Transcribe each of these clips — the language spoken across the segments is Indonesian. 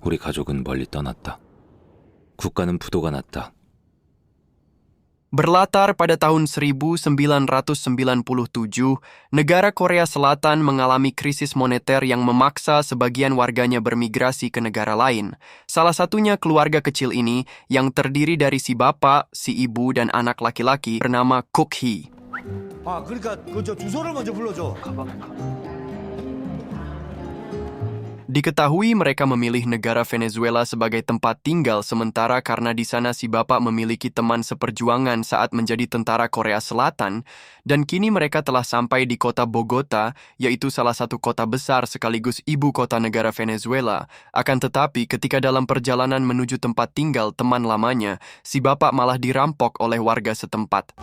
우리 가족은 멀리 떠났다. 국가는 부도가 났다. Berlatar pada tahun 1997, negara Korea Selatan mengalami krisis moneter yang memaksa sebagian warganya bermigrasi ke negara lain. Salah satunya keluarga kecil ini yang terdiri dari si bapak, si ibu, dan anak laki-laki bernama Kook Hee. 그러니까 저 주소를 먼저 불러줘. Diketahui mereka memilih negara Venezuela sebagai tempat tinggal sementara karena di sana si bapak memiliki teman seperjuangan saat menjadi tentara Korea Selatan, dan kini mereka telah sampai di kota Bogota, yaitu salah satu kota besar sekaligus ibu kota negara Venezuela. Akan tetapi ketika dalam perjalanan menuju tempat tinggal teman lamanya, si bapak malah dirampok oleh warga setempat.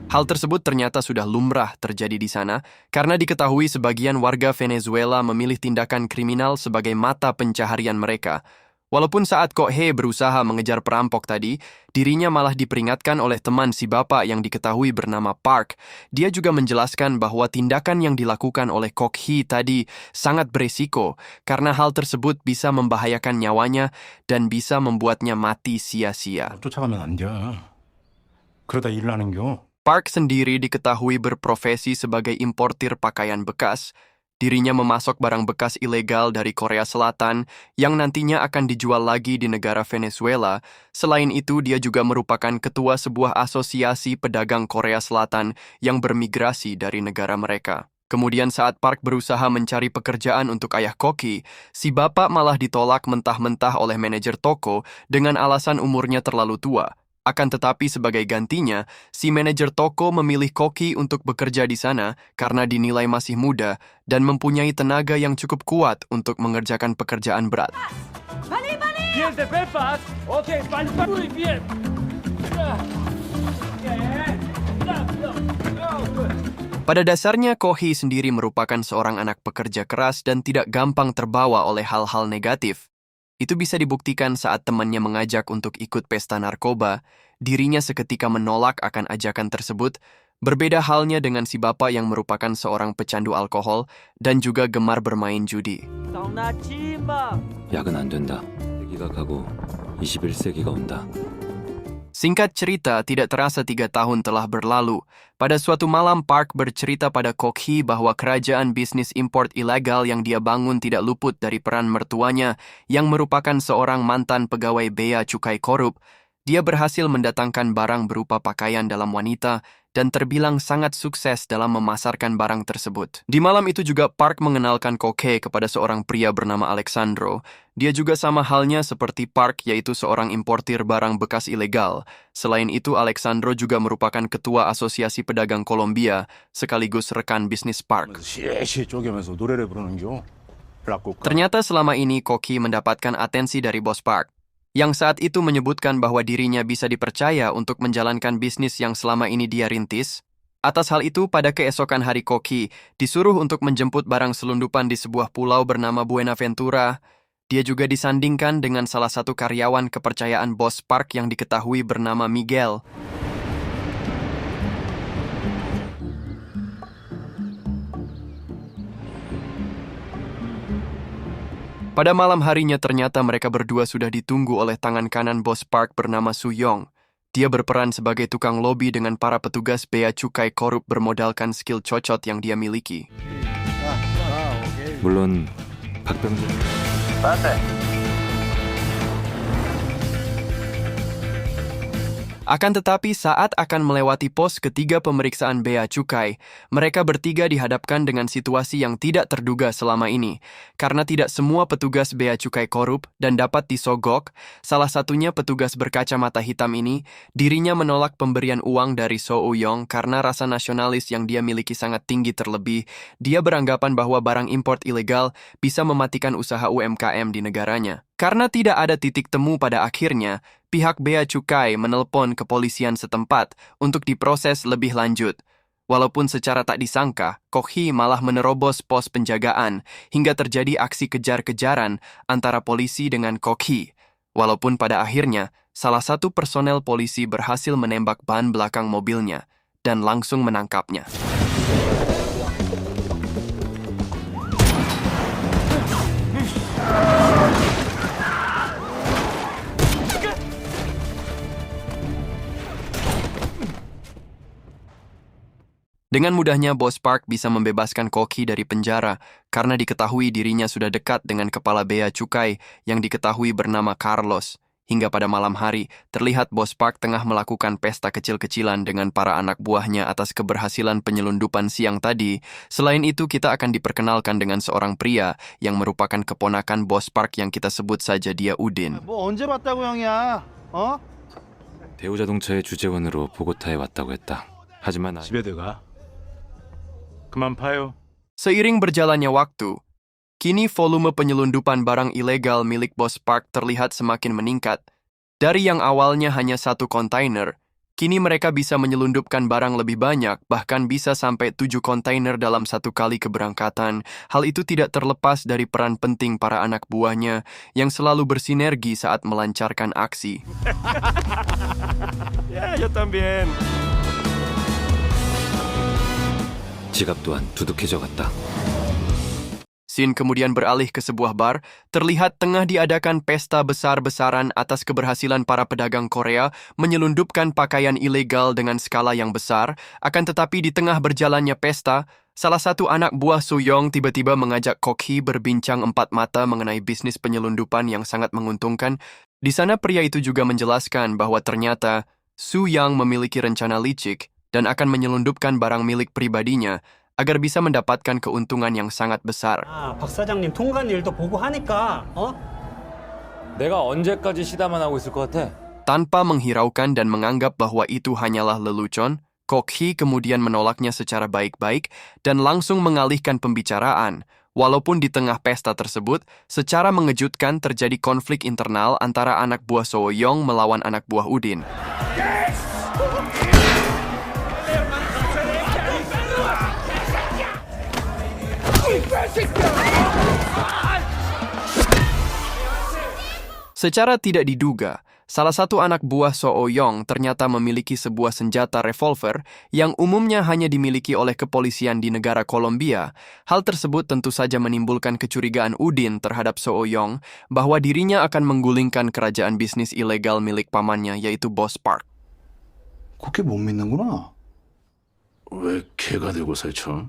Hal tersebut ternyata sudah lumrah terjadi di sana karena diketahui sebagian warga Venezuela memilih tindakan kriminal sebagai mata pencaharian mereka. Walaupun saat Kook Hee berusaha mengejar perampok tadi, dirinya malah diperingatkan oleh teman si bapak yang diketahui bernama Park. Dia juga menjelaskan bahwa tindakan yang dilakukan oleh Kook Hee tadi sangat beresiko karena hal tersebut bisa membahayakan nyawanya dan bisa membuatnya mati sia-sia. 쫓아가면 안 돼. 그러다 일 나는겨. Park sendiri diketahui berprofesi sebagai importir pakaian bekas. Dirinya memasok barang bekas ilegal dari Korea Selatan yang nantinya akan dijual lagi di negara Venezuela. Selain itu, dia juga merupakan ketua sebuah asosiasi pedagang Korea Selatan yang bermigrasi dari negara mereka. Kemudian saat Park berusaha mencari pekerjaan untuk ayah Kook Hee, si bapak malah ditolak mentah-mentah oleh manajer toko dengan alasan umurnya terlalu tua. Akan tetapi sebagai gantinya, si manajer toko memilih Kook Hee untuk bekerja di sana karena dinilai masih muda dan mempunyai tenaga yang cukup kuat untuk mengerjakan pekerjaan berat. Bien de pepas. Ok, muy bien. Pada dasarnya, Kook Hee sendiri merupakan seorang anak pekerja keras dan tidak gampang terbawa oleh hal-hal negatif. Itu bisa dibuktikan saat temannya mengajak untuk ikut pesta narkoba, dirinya seketika menolak akan ajakan tersebut, berbeda halnya dengan si bapak yang merupakan seorang pecandu alkohol dan juga gemar bermain judi. 약은 안 된다. 세기가 가고 21세기가 온다. Singkat cerita, tidak terasa 3 tahun telah berlalu. Pada suatu malam, Park bercerita pada Kook Hee bahwa kerajaan bisnis import ilegal yang dia bangun tidak luput dari peran mertuanya, yang merupakan seorang mantan pegawai bea cukai korup. Dia berhasil mendatangkan barang berupa pakaian dalam wanita dan terbilang sangat sukses dalam memasarkan barang tersebut. Di malam itu juga Park mengenalkan Kook Hee kepada seorang pria bernama Alexandro. Dia juga sama halnya seperti Park, yaitu seorang importir barang bekas ilegal. Selain itu, Alexandro juga merupakan ketua asosiasi pedagang Kolombia, sekaligus rekan bisnis Park. 시시해 쪼개면서 노래를 부르는겨. Ternyata selama ini Kook Hee mendapatkan atensi dari bos Park, yang saat itu menyebutkan bahwa dirinya bisa dipercaya untuk menjalankan bisnis yang selama ini dia rintis. Atas hal itu, pada keesokan hari Kook Hee disuruh untuk menjemput barang selundupan di sebuah pulau bernama Buenaventura. Dia juga disandingkan dengan salah satu karyawan kepercayaan bos Park yang diketahui bernama Miguel. Pada malam harinya ternyata mereka berdua sudah ditunggu oleh tangan kanan bos Park bernama Soo Young. Dia berperan sebagai tukang lobi dengan para petugas bea cukai korup bermodalkan skill cocot yang dia miliki. 물론 박병준 Akan tetapi saat akan melewati pos ketiga pemeriksaan bea cukai, mereka bertiga dihadapkan dengan situasi yang tidak terduga selama ini. Karena tidak semua petugas bea cukai korup dan dapat disogok, salah satunya petugas berkacamata hitam ini, dirinya menolak pemberian uang dari Soo Young karena rasa nasionalis yang dia miliki sangat tinggi terlebih. Dia beranggapan bahwa barang import ilegal bisa mematikan usaha UMKM di negaranya. Karena tidak ada titik temu pada akhirnya, pihak bea cukai menelpon kepolisian setempat untuk diproses lebih lanjut. Walaupun secara tak disangka, Kok Hee malah menerobos pos penjagaan hingga terjadi aksi kejar-kejaran antara polisi dengan Kok Hee. Walaupun pada akhirnya, salah satu personel polisi berhasil menembak ban belakang mobilnya dan langsung menangkapnya. Dengan mudahnya, Bos Park bisa membebaskan Kok Hee dari penjara karena diketahui dirinya sudah dekat dengan kepala bea cukai yang diketahui bernama Carlos. Hingga pada malam hari, terlihat Bos Park tengah melakukan pesta kecil-kecilan dengan para anak buahnya atas keberhasilan penyelundupan siang tadi. Selain itu, kita akan diperkenalkan dengan seorang pria yang merupakan keponakan Bos Park yang kita sebut saja dia Udin. 뭐 언제 봤다고 형이야? 어? 대우 자동차의 주재원으로 보고타에 왔다고 했다. 하지만 집에 들어가. 그만 파요. Seiring berjalannya waktu, kini volume penyelundupan barang ilegal milik Bos Park terlihat semakin meningkat. Dari yang awalnya hanya 1 kontainer, kini mereka bisa menyelundupkan barang lebih banyak, bahkan bisa sampai 7 kontainer dalam 1 kali keberangkatan. Hal itu tidak terlepas dari peran penting para anak buahnya yang selalu bersinergi saat melancarkan aksi. Ya, yo también. 지갑 또한 두둑해져 갔다. Scene kemudian beralih ke sebuah bar, terlihat tengah diadakan pesta besar-besaran atas keberhasilan para pedagang Korea menyelundupkan pakaian ilegal dengan skala yang besar. Akan tetapi di tengah berjalannya pesta, salah satu anak buah Soo-young tiba-tiba mengajak Kok Hee berbincang 4 mata mengenai bisnis penyelundupan yang sangat menguntungkan. Di sana pria itu juga menjelaskan bahwa ternyata Soo-young memiliki rencana licik dan akan menyelundupkan barang milik pribadinya agar bisa mendapatkan keuntungan yang sangat besar. 아, 박 사장님 통관 일도 보고 하니까 내가 언제까지 시다만 하고 있을 것 같아? Tanpa menghiraukan dan menganggap bahwa itu hanyalah lelucon, Kok Hee kemudian menolaknya secara baik-baik dan langsung mengalihkan pembicaraan. Walaupun di tengah pesta tersebut, secara mengejutkan terjadi konflik internal antara anak buah Soo-young melawan anak buah Udin. Secara tidak diduga, salah satu anak buah Soo-young ternyata memiliki sebuah senjata revolver yang umumnya hanya dimiliki oleh kepolisian di negara Kolombia. Hal tersebut tentu saja menimbulkan kecurigaan Udin terhadap Soo-young bahwa dirinya akan menggulingkan kerajaan bisnis ilegal milik pamannya, yaitu Bos Park. 그렇게 못 믿는구나. 왜 개가 되고 설쳐?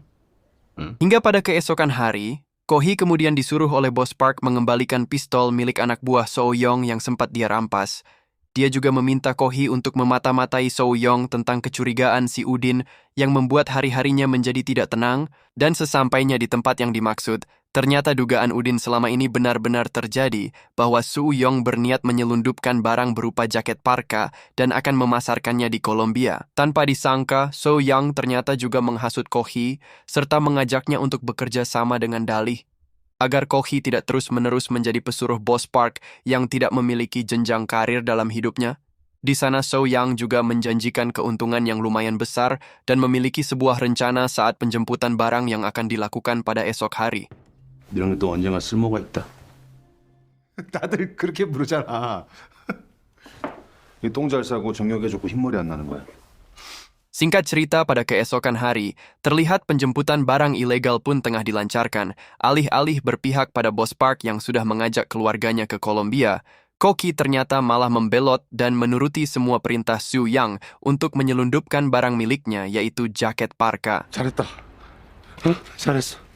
Hingga pada keesokan hari, Kok Hee kemudian disuruh oleh Bos Park mengembalikan pistol milik anak buah Soo-young yang sempat dia rampas. Dia juga meminta Kok Hee untuk memata-matai Soo-young tentang kecurigaan si Udin yang membuat hari-harinya menjadi tidak tenang, dan sesampainya di tempat yang dimaksud, ternyata dugaan Udin selama ini benar-benar terjadi bahwa Soo-young berniat menyelundupkan barang berupa jaket parka dan akan memasarkannya di Kolombia. Tanpa disangka, Soo-young ternyata juga menghasut Kok Hee serta mengajaknya untuk bekerja sama dengan dalih agar Kok Hee tidak terus-menerus menjadi pesuruh Bos Park yang tidak memiliki jenjang karir dalam hidupnya. Di sana Soo-young juga menjanjikan keuntungan yang lumayan besar dan memiliki sebuah rencana saat penjemputan barang yang akan dilakukan pada esok hari. 이런 게 또 언젠가 쓸모가 있다. 다들 그렇게 부르잖아. 똥 잘 싸고 정력에 좋고 흰머리 안 나는 거야. Singkat cerita, pada keesokan hari, terlihat penjemputan barang ilegal pun tengah dilancarkan. Alih-alih berpihak pada Bos Park yang sudah mengajak keluarganya ke Kolombia, Kok Hee ternyata malah membelot dan menuruti semua perintah Soo-young untuk menyelundupkan barang miliknya, yaitu jaket parka. 잘했다. 잘했어.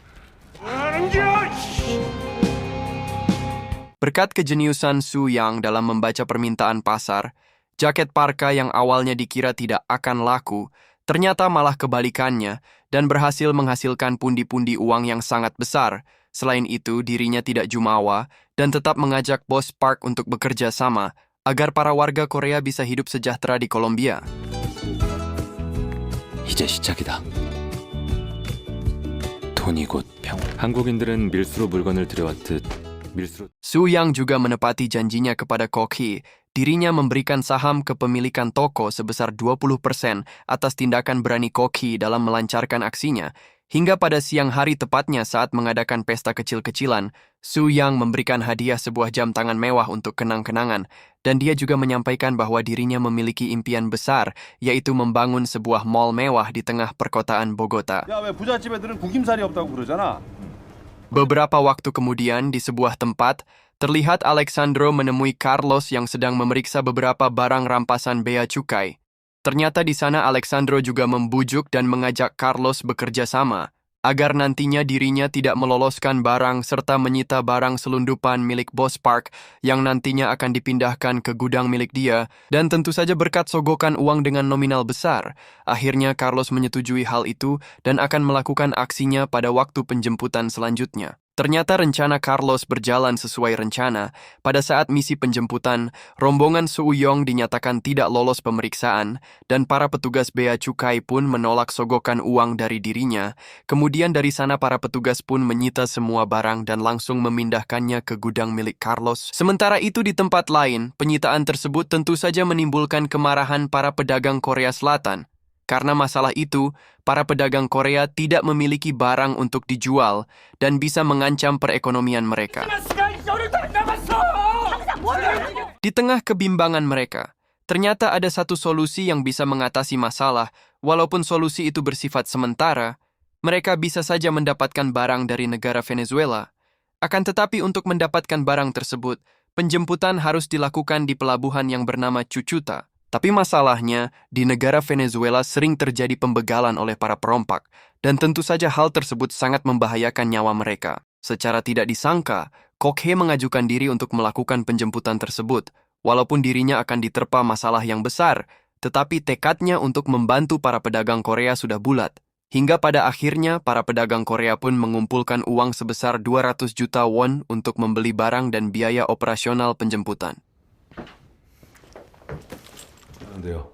Berkat kejeniusan Soo-young dalam membaca permintaan pasar, jaket parka yang awalnya dikira tidak akan laku, ternyata malah kebalikannya dan berhasil menghasilkan pundi-pundi uang yang sangat besar. Selain itu, dirinya tidak jumawa dan tetap mengajak Bos Park untuk bekerja sama agar para warga Korea bisa hidup sejahtera di Kolombia. 이제 시작이다. 돈이 곧 평. 한국인들은 밀수로 물건을 들여왔듯 밀수로 Soo-young juga menepati janjinya kepada Kok Hee dirinya memberikan saham kepemilikan toko sebesar 20% atas tindakan berani Koki dalam melancarkan aksinya. Hingga pada siang hari tepatnya saat mengadakan pesta kecil-kecilan, Su Yang memberikan hadiah sebuah jam tangan mewah untuk kenang-kenangan, dan dia juga menyampaikan bahwa dirinya memiliki impian besar, yaitu membangun sebuah mall mewah di tengah perkotaan Bogota. 야, 왜 부잣집 애들은 구김살이 없다고 그러잖아. Beberapa waktu kemudian, di sebuah tempat, terlihat Alexandro menemui Carlos yang sedang memeriksa beberapa barang rampasan bea cukai. Ternyata di sana Alexandro juga membujuk dan mengajak Carlos bekerja sama, agar nantinya dirinya tidak meloloskan barang serta menyita barang selundupan milik Bos Park yang nantinya akan dipindahkan ke gudang milik dia, dan tentu saja berkat sogokan uang dengan nominal besar. Akhirnya Carlos menyetujui hal itu dan akan melakukan aksinya pada waktu penjemputan selanjutnya. Ternyata rencana Carlos berjalan sesuai rencana. Pada saat misi penjemputan, rombongan Su Yong dinyatakan tidak lolos pemeriksaan, dan para petugas bea cukai pun menolak sogokan uang dari dirinya. Kemudian dari sana para petugas pun menyita semua barang dan langsung memindahkannya ke gudang milik Carlos. Sementara itu di tempat lain, penyitaan tersebut tentu saja menimbulkan kemarahan para pedagang Korea Selatan. Karena masalah itu, para pedagang Korea tidak memiliki barang untuk dijual dan bisa mengancam perekonomian mereka. Di tengah kebimbangan mereka, ternyata ada satu solusi yang bisa mengatasi masalah. Walaupun solusi itu bersifat sementara, mereka bisa saja mendapatkan barang dari negara Venezuela. Akan tetapi untuk mendapatkan barang tersebut, penjemputan harus dilakukan di pelabuhan yang bernama Cucuta. Tapi masalahnya, di negara Venezuela sering terjadi pembegalan oleh para perompak, dan tentu saja hal tersebut sangat membahayakan nyawa mereka. Secara tidak disangka, Kokhe mengajukan diri untuk melakukan penjemputan tersebut, walaupun dirinya akan diterpa masalah yang besar, tetapi tekadnya untuk membantu para pedagang Korea sudah bulat. Hingga pada akhirnya, para pedagang Korea pun mengumpulkan uang sebesar 200 juta won untuk membeli barang dan biaya operasional penjemputan. 근데요.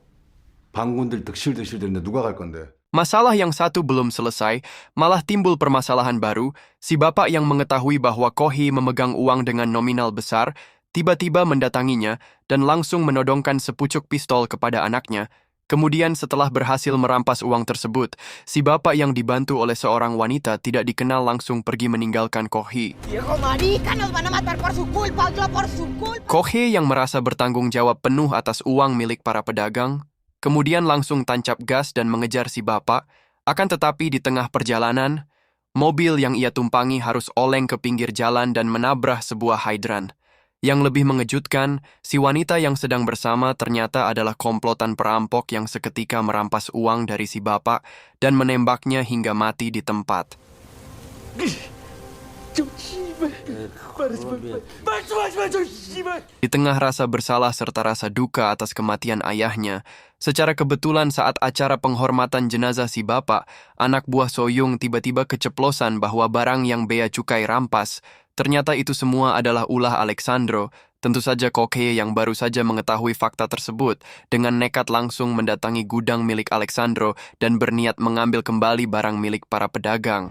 반군들 득실득실대는데 누가 갈 건데? Masalah yang satu belum selesai, malah timbul permasalahan baru. Si bapak yang mengetahui bahwa Kohi memegang uang dengan nominal besar, tiba-tiba mendatanginya dan langsung menodongkan sepucuk pistol kepada anaknya. Kemudian setelah berhasil merampas uang tersebut, si bapak yang dibantu oleh seorang wanita tidak dikenal langsung pergi meninggalkan Kohi. Viejo marica, nos van a matar por su culpa, por su culpa. Kohe yang merasa bertanggung jawab penuh atas uang milik para pedagang, kemudian langsung tancap gas dan mengejar si bapak. Akan tetapi di tengah perjalanan, mobil yang ia tumpangi harus oleng ke pinggir jalan dan menabrak sebuah hidran. Yang lebih mengejutkan, si wanita yang sedang bersama ternyata adalah komplotan perampok yang seketika merampas uang dari si bapak dan menembaknya hingga mati di tempat. Di tengah rasa bersalah serta rasa duka atas kematian ayahnya, secara kebetulan saat acara penghormatan jenazah si bapak, anak buah Soyung tiba-tiba keceplosan bahwa barang yang bea cukai rampas. Ternyata itu semua adalah ulah Alexandro. Tentu saja Kokhe yang baru saja mengetahui fakta tersebut dengan nekat langsung mendatangi gudang milik Alexandro dan berniat mengambil kembali barang milik para pedagang.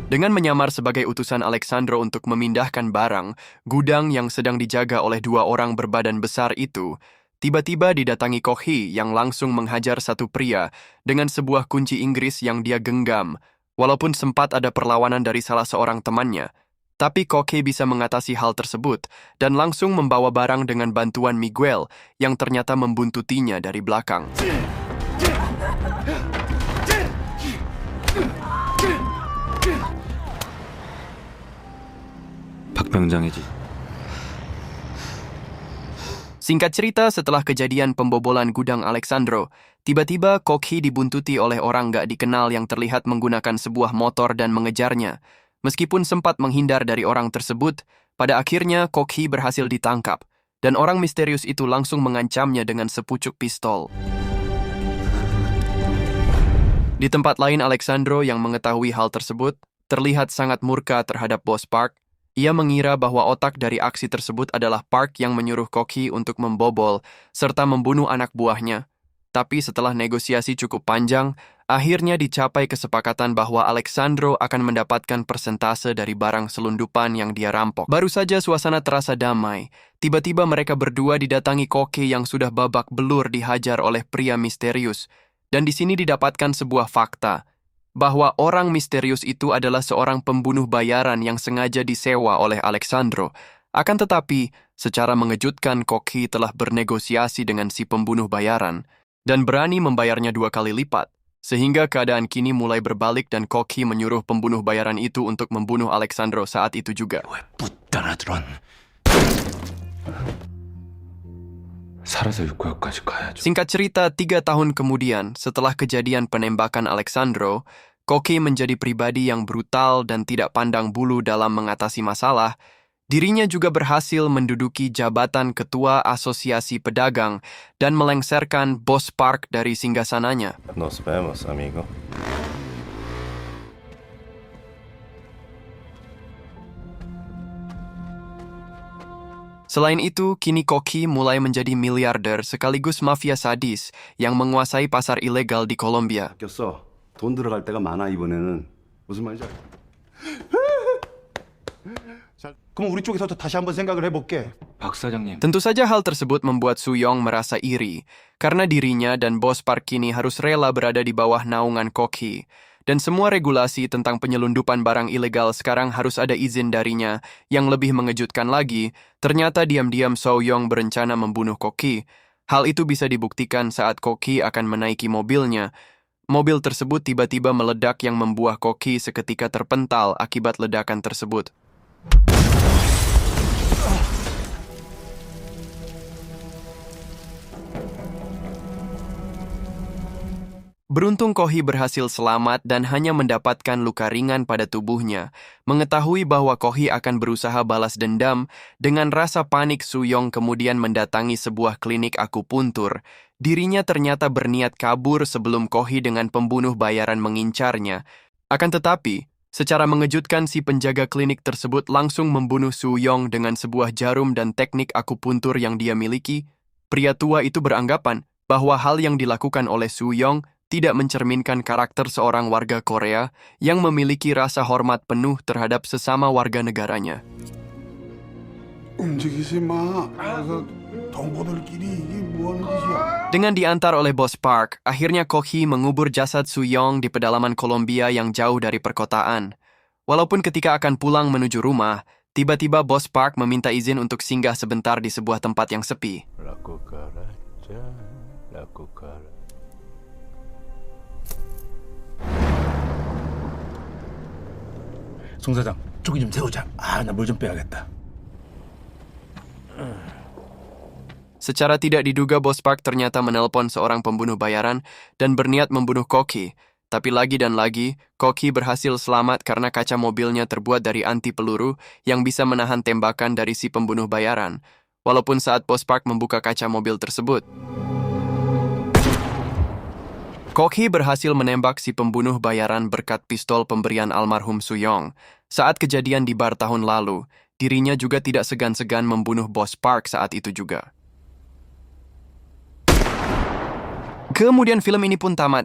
Dengan menyamar sebagai utusan Alexandro untuk memindahkan barang, gudang yang sedang dijaga oleh dua orang berbadan besar itu, tiba-tiba didatangi Kokhe yang langsung menghajar satu pria dengan sebuah kunci Inggris yang dia genggam. Walaupun sempat ada perlawanan dari salah seorang temannya, tapi Kokhe bisa mengatasi hal tersebut dan langsung membawa barang dengan bantuan Miguel yang ternyata membuntutinya dari belakang. 박병장이지. Singkat cerita, setelah kejadian pembobolan gudang Alexandro, tiba-tiba Kokhe dibuntuti oleh orang gak dikenal yang terlihat menggunakan sebuah motor dan mengejarnya. Meskipun sempat menghindar dari orang tersebut, pada akhirnya Kokhe berhasil ditangkap, dan orang misterius itu langsung mengancamnya dengan sepucuk pistol. Di tempat lain, Alexandro yang mengetahui hal tersebut, terlihat sangat murka terhadap Bos Park. Ia mengira bahwa otak dari aksi tersebut adalah Park yang menyuruh Kokhe untuk membobol serta membunuh anak buahnya. Tapi setelah negosiasi cukup panjang, akhirnya dicapai kesepakatan bahwa Alexandro akan mendapatkan persentase dari barang selundupan yang dia rampok. Baru saja suasana terasa damai, tiba-tiba mereka berdua didatangi koki yang sudah babak belur dihajar oleh pria misterius. Dan di sini didapatkan sebuah fakta, bahwa orang misterius itu adalah seorang pembunuh bayaran yang sengaja disewa oleh Alexandro. Akan tetapi, secara mengejutkan koki telah bernegosiasi dengan si pembunuh bayaran dan berani membayarnya 2 kali lipat, sehingga keadaan kini mulai berbalik dan koki menyuruh pembunuh bayaran itu untuk membunuh Alexandro saat itu juga. 살아서 육구역까지 가야죠. Singkat cerita, 3 tahun kemudian, setelah kejadian penembakan Alexandro, Koki menjadi pribadi yang brutal dan tidak pandang bulu dalam mengatasi masalah. Dirinya juga berhasil menduduki jabatan ketua asosiasi pedagang dan melengsarkan bos park dari singgasananya. Nos vemos, amigo. Selain itu, kini Koki mulai menjadi miliarder sekaligus mafia sadis yang menguasai pasar ilegal di Kolombia. 바뀌었어. 돈 들어갈 때가 많아 이번에는. 무슨 말인지 알아? 자, 그럼 우리 쪽에서 다시 한번 생각을 해볼게. 박 사장님, Tentu saja hal tersebut membuat Suyong merasa iri, karena dirinya dan bos park kini harus rela berada di bawah naungan Koki. Dan semua regulasi tentang penyelundupan barang ilegal sekarang harus ada izin darinya. Yang lebih mengejutkan lagi, ternyata diam-diam Suyong berencana membunuh Koki. Hal itu bisa dibuktikan saat Koki akan menaiki mobilnya. Mobil tersebut tiba-tiba meledak yang membuat Koki seketika terpental akibat ledakan tersebut. Beruntung Kohi berhasil selamat dan hanya mendapatkan luka ringan pada tubuhnya. Mengetahui bahwa Kohi akan berusaha balas dendam, dengan rasa panik Suyong kemudian mendatangi sebuah klinik akupuntur. Dirinya ternyata berniat kabur sebelum Kohi dengan pembunuh bayaran mengincarnya. Akan tetapi, secara mengejutkan si penjaga klinik tersebut langsung membunuh Suyong dengan sebuah jarum dan teknik akupuntur yang dia miliki. Pria tua itu beranggapan bahwa hal yang dilakukan oleh Suyong tidak mencerminkan karakter seorang warga Korea yang memiliki rasa hormat penuh terhadap sesama warga negaranya. 움직이지 마. 그래서 동포들끼리 이게 뭐 하는 짓이야? Dengan diantar oleh bos Park, akhirnya Kohi mengubur jasad Suyong di pedalaman Kolombia yang jauh dari perkotaan. Walaupun ketika akan pulang menuju rumah, tiba-tiba bos Park meminta izin untuk singgah sebentar di sebuah tempat yang sepi. 송 사장, 조기 좀 세우자. 아, 나 물 좀 빼야겠다. Secara tidak diduga, bos Park ternyata menelpon seorang pembunuh bayaran dan berniat membunuh Koki. Tapi lagi dan lagi, Koki berhasil selamat karena kaca mobilnya terbuat dari anti peluru yang bisa menahan tembakan dari si pembunuh bayaran. Walaupun saat bos Park membuka kaca mobil tersebut, Koki berhasil menembak si pembunuh bayaran berkat pistol pemberian almarhum Suyong. Saat kejadian di bar tahun lalu, dirinya juga tidak segan-segan membunuh bos Park saat itu juga. Kemudian film ini pun tamat.